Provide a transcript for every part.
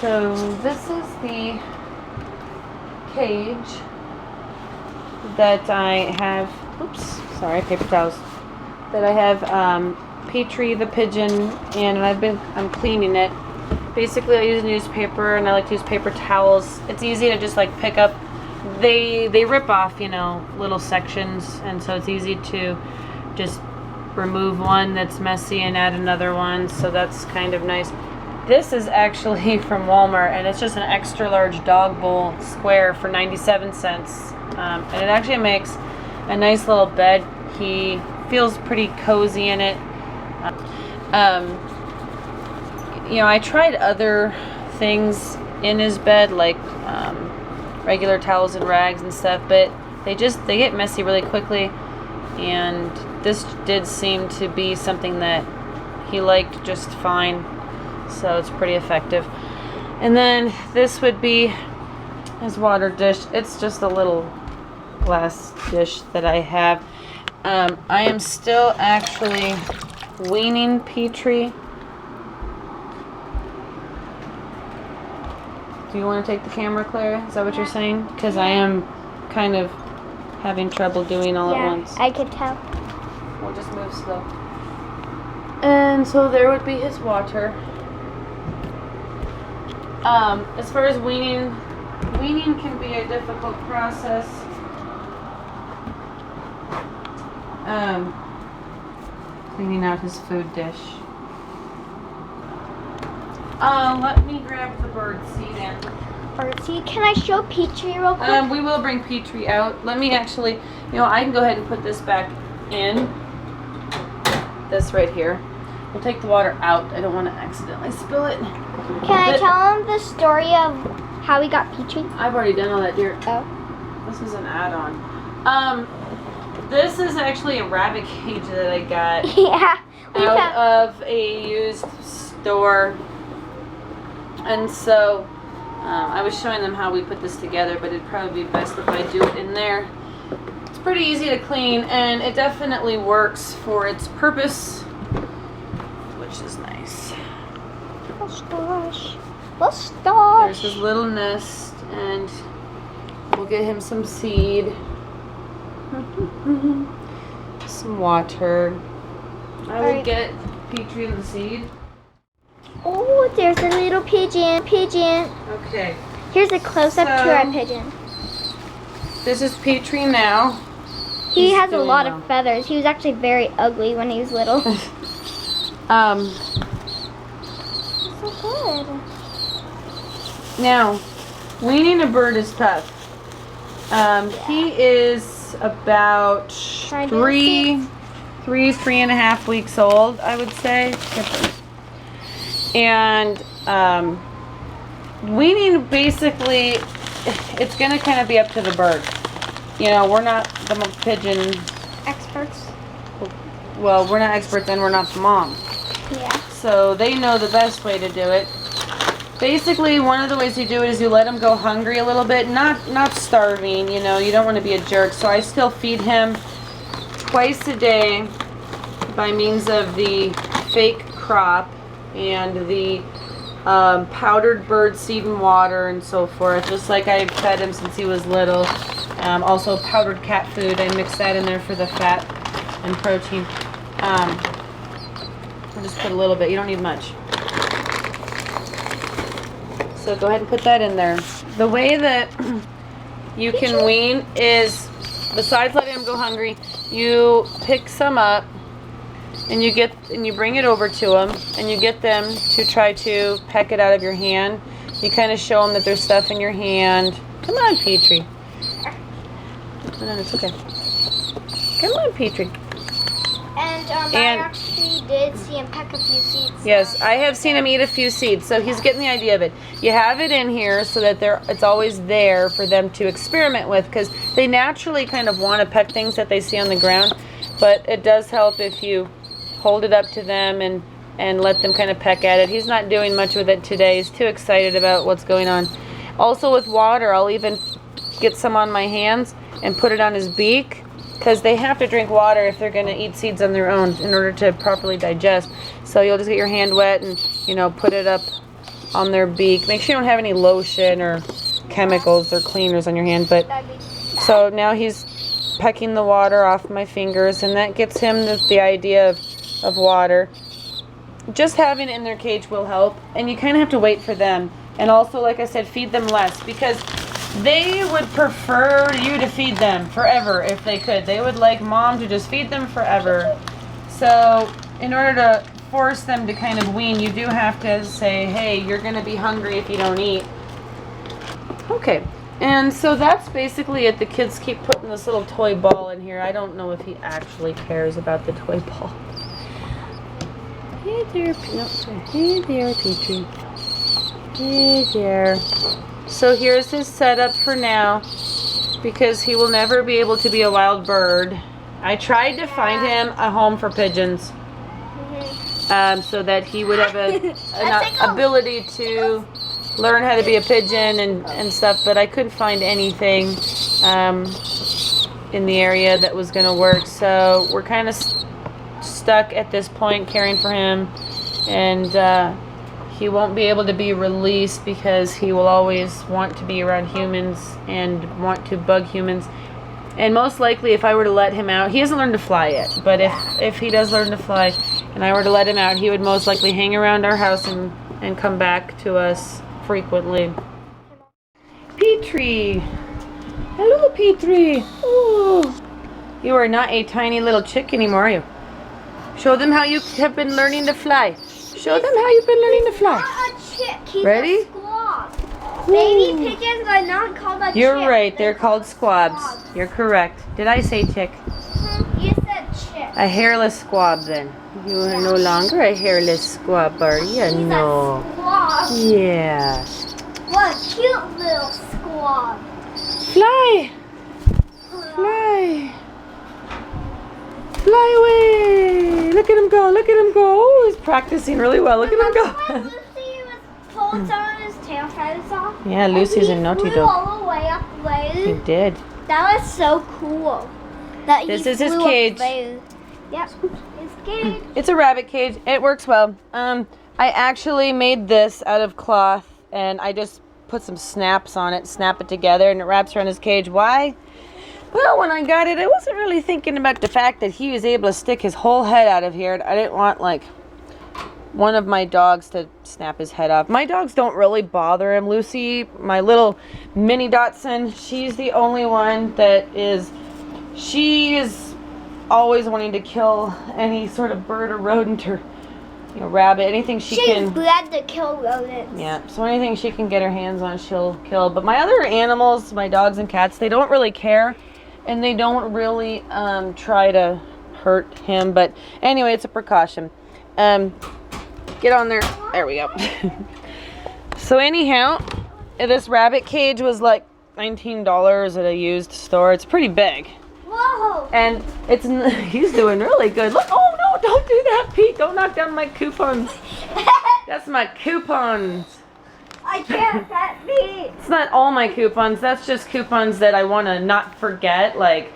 So this is the cage that I have. Oops, sorry, paper towels. That I have Petrie the pigeon in, and I'm cleaning it. Basically, I use newspaper, and I like to use paper towels. It's easy to just like pick up. They rip off, little sections, and so it's easy to just remove one that's messy and add another one. So that's kind of nice. This is actually from Walmart, and it's just an extra large dog bowl square for 97 cents. And it actually makes a nice little bed. He feels pretty cozy in it. I tried other things in his bed, like regular towels and rags and stuff, but they get messy really quickly, and this did seem to be something that he liked just fine, so it's pretty effective. And then this would be his water dish. It's just a little glass dish that I have. I am still actually weaning Petrie. Do you want to take the camera, Clara? Is that what you're saying? Because I am kind of having trouble doing all at once. I could tell. We'll just move slow. And so there would be his water. As far as weaning can be a difficult process. Cleaning out his food dish. Let me grab the bird seed in. Bird seed? Can I show Petrie real quick? We will bring Petrie out. Let me actually, I can go ahead and put this back in. This right here. We'll take the water out. I don't want to accidentally spill it. Can I tell him the story of how we got Petrie? I've already done all that, dear. Oh. This is an add-on. This is actually a rabbit cage that I got out of a used store. And so I was showing them how we put this together, but it'd probably be best if I do it in there. It's pretty easy to clean, and it definitely works for its purpose, which is nice. There's his little nest, and we'll get him some seed, some water. I will get Petrie the seed. Oh, there's a little pigeon. Okay. Here's a close-up to our pigeon. This is Petrie now. He has a lot of feathers. He was actually very ugly when he was little. So good. Now, weaning a bird is tough. He is about 3.5 weeks old, I would say. And weaning, basically, it's going to kind of be up to the bird. We're not the pigeon experts. Well, we're not experts, and we're not the mom. Yeah. So they know the best way to do it. Basically, one of the ways you do it is you let him go hungry a little bit, not starving. You don't want to be a jerk. So I still feed him twice a day by means of the fake crop and the powdered bird seed and water and so forth, just like I fed him since he was little. Also powdered cat food, I mix that in there for the fat and protein. I'll just put a little bit, you don't need much. So go ahead and put that in there. The way that you can wean is, besides letting him go hungry, you pick some up and you bring it over to them, and you get them to try to peck it out of your hand. You kind of show them that there's stuff in your hand. Come on, Petrie. No, it's okay. Come on, Petrie. And I actually did see him peck a few seeds. Yes, I have seen him eat a few seeds, so he's getting the idea of it. You have it in here so that it's always there for them to experiment with, because they naturally kind of want to peck things that they see on the ground, but it does help if you hold it up to them and let them kind of peck at it. He's not doing much with it today. He's too excited about what's going on. Also with water, I'll even get some on my hands and put it on his beak, because they have to drink water if they're going to eat seeds on their own in order to properly digest. So you'll just get your hand wet and, put it up on their beak. Make sure you don't have any lotion or chemicals or cleaners on your hand. But so now he's pecking the water off my fingers, and that gets him the idea of water. Just having it in their cage will help, and you kind of have to wait for them. And also, like I said, feed them less, because they would prefer you to feed them forever if they could. They would like mom to just feed them forever. So in order to force them to kind of wean, you do have to say, hey, you're going to be hungry if you don't eat. Okay, and so that's basically it. The kids keep putting this little toy ball in here. I don't know if he actually cares about the toy ball. Hey there, hey there, Petrie. Hey there. So here's his setup for now, because he will never be able to be a wild bird. I tried to find him a home for pigeons, so that he would have an ability to learn how to be a pigeon and stuff, but I couldn't find anything in the area that was going to work. So we're kind of stuck at this point caring for him, and he won't be able to be released because he will always want to be around humans and want to bug humans. And most likely, if I were to let him out, he hasn't learned to fly yet, but if he does learn to fly and I were to let him out, he would most likely hang around our house and come back to us frequently. Petrie! Hello, Petrie! Ooh. You are not a tiny little chick anymore, are you? Show them how you have been learning to fly. Show them how you've been learning to fly. Not a chick. He's Ready? a squab. Baby pigeons are not called a chick. You're right. They're called squabs. You're correct. Did I say chick? You said chick. A hairless squab, then. You are no longer a hairless squab, are you? He's No. a squab. Yeah. What a cute little squab. Fly! Fly! Fly away! Look at him go! Look at him go! Oh, he's practicing really well. Look at him go! Lucy was pulled some of his tail feathers off. Yeah, Lucy's a naughty flew dog. all the way up the way. He did. That was so cool. That This he is his flew up cage. the way. Yep, his cage. It's a rabbit cage. It works well. I actually made this out of cloth, and I just put some snaps on it, snap it together, and it wraps around his cage. Why? Well, when I got it, I wasn't really thinking about the fact that he was able to stick his whole head out of here, and I didn't want, like, one of my dogs to snap his head off. My dogs don't really bother him. Lucy, my little mini Dachshund, she's the only one that she is always wanting to kill any sort of bird or rodent or, you know, rabbit, anything she can. She's glad to kill rodents. Yeah, so anything she can get her hands on, she'll kill. But my other animals, my dogs and cats, they don't really care, and they don't really try to hurt him. But anyway, it's a precaution. Get on there. There we go. So anyhow, this rabbit cage was like $19 at a used store. It's pretty big. Whoa! And he's doing really good. Look, oh no, don't do that, Pete. Don't knock down my coupons. That's my coupons. I can't pet me. It's not all my coupons. That's just coupons that I want to not forget. Like,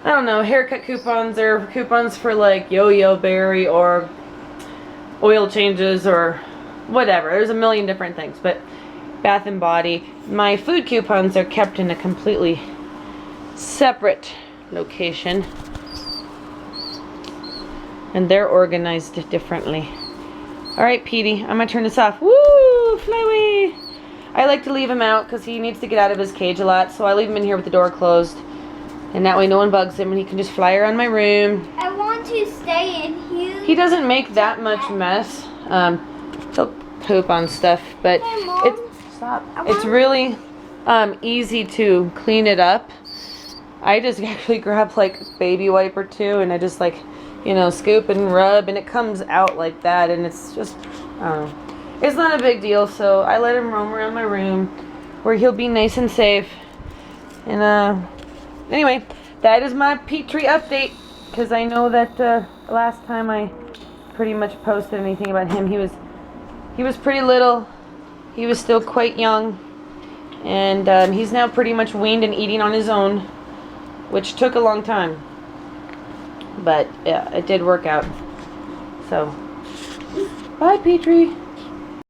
I don't know, haircut coupons or coupons for like Yo-Yo Berry or oil changes or whatever. There's a million different things. But Bath and Body. My food coupons are kept in a completely separate location, and they're organized differently. Alright, Petey, I'm gonna turn this off. Woo! Fly away! I like to leave him out because he needs to get out of his cage a lot, so I leave him in here with the door closed, and that way no one bugs him and he can just fly around my room. I want to stay in here. He doesn't make that much mess. He'll poop on stuff, but Hey, Mom. it's really easy to clean it up. I just actually grab like baby wipe or two, and I just like, you know, scoop and rub, and it comes out like that, and it's just, I don't know. It's not a big deal, so I let him roam around my room where he'll be nice and safe. And anyway, that is my Petrie update, because I know that last time I pretty much posted anything about him, he was pretty little. He was still quite young, and he's now pretty much weaned and eating on his own, which took a long time, but yeah, it did work out. So, bye, Petrie.